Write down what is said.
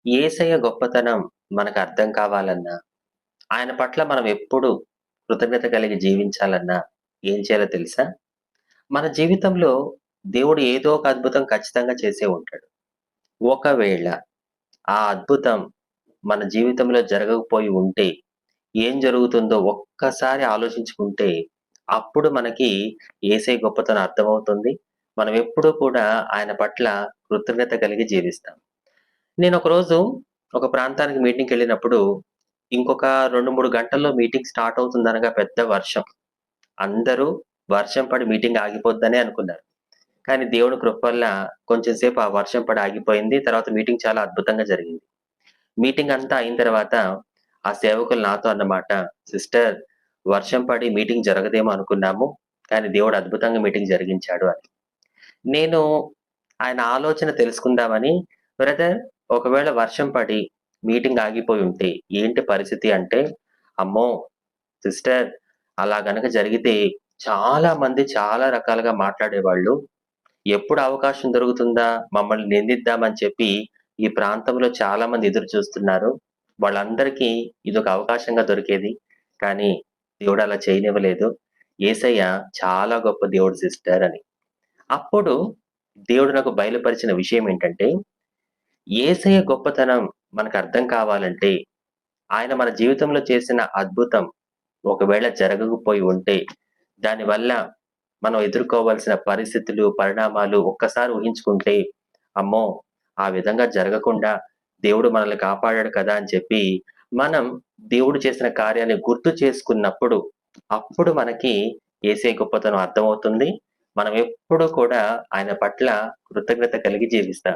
యేసయ్య గొప్పతనం మనకు అర్థం కావాలన్నా, ఆయన పట్ల మనం ఎప్పుడు కృతజ్ఞత కలిగి జీవించాలన్నా ఏం చేయాలో తెలుసా? మన జీవితంలో దేవుడు ఏదో ఒక అద్భుతం ఖచ్చితంగా చేసే ఉంటాడు. ఒకవేళ ఆ అద్భుతం మన జీవితంలో జరగకపోయి ఉంటే, ఏం జరుగుతుందో ఒక్కసారి ఆలోచించుకుంటే, అప్పుడు మనకి యేసయ్య గొప్పతనం అర్థమవుతుంది. మనం ఎప్పుడూ కూడా ఆయన పట్ల కృతజ్ఞత కలిగి జీవిస్తాం. నేనొకరోజు ఒక ప్రాంతానికి మీటింగ్‌కెళ్ళినప్పుడు, ఇంకొక 2, 3 గంటల్లో మీటింగ్ స్టార్ట్ అవుతుందనగా పెద్ద వర్షం. అందరూ వర్షం పడి మీటింగ్ ఆగిపోద్దనే అనుకున్నారు. కానీ దేవుని కృప వల్ల కొంచెం సేపు ఆ వర్షం పడి ఆగిపోయింది. తర్వాత మీటింగ్ చాలా అద్భుతంగా జరిగింది. మీటింగ్ అంతా అయిన తర్వాత ఆ సేవకులు నాతో అన్నమాట, "సిస్టర్, వర్షం పడి మీటింగ్ జరగదేమో అనుకున్నాము. కానీ దేవుడు అద్భుతంగా మీటింగ్ జరిగించాడు" అని. నేను ఆయన ఆలోచన తెలుసుకుందామని, "బ్రదర్, ఒకవేళ వర్షం పడి మీటింగ్ ఆగిపోయి ఉంటే ఏంటి పరిస్థితి" అంటే, "అమ్మో! సిస్టర్, అలా గనక జరిగితే చాలా మంది చాలా రకాలుగా మాట్లాడేవాళ్ళు. ఎప్పుడు అవకాశం దొరుకుతుందా మమ్మల్ని నిందిద్దామని చెప్పి ఈ ప్రాంతంలో చాలా మంది ఎదురు చూస్తున్నారు. వాళ్ళందరికీ ఇదొక అవకాశంగా దొరికేది. కానీ దేవుడు అలా చేయనివ్వలేదు. యేసయ్య చాలా గొప్ప దేవుడు సిస్టర్" అని. అప్పుడు దేవుడు నాకు బయలుపరిచిన విషయం ఏంటంటే, యేసయ్య గొప్పతనం మనకర్థం కావాలంటే, ఆయన మన జీవితంలో చేసిన అద్భుతం ఒకవేళ జరగకపోయి ఉంటే, దానివల్ల మనం ఎదుర్కోవాల్సిన పరిస్థితులు, పరిణామాలు ఒక్కసారి ఊహించుకుంటే, అమ్మో! ఆ విధంగా జరగకుండా దేవుడు మనల్ని కాపాడాడు కదా అని చెప్పి, మనం దేవుడు చేసిన కార్యాన్ని గుర్తు చేసుకున్నప్పుడు, అప్పుడు మనకి యేసయ్య గొప్పతనం అర్థమవుతుంది. మనం ఎప్పుడూ కూడా ఆయన పట్ల కృతజ్ఞత కలిగి జీవిస్తాం.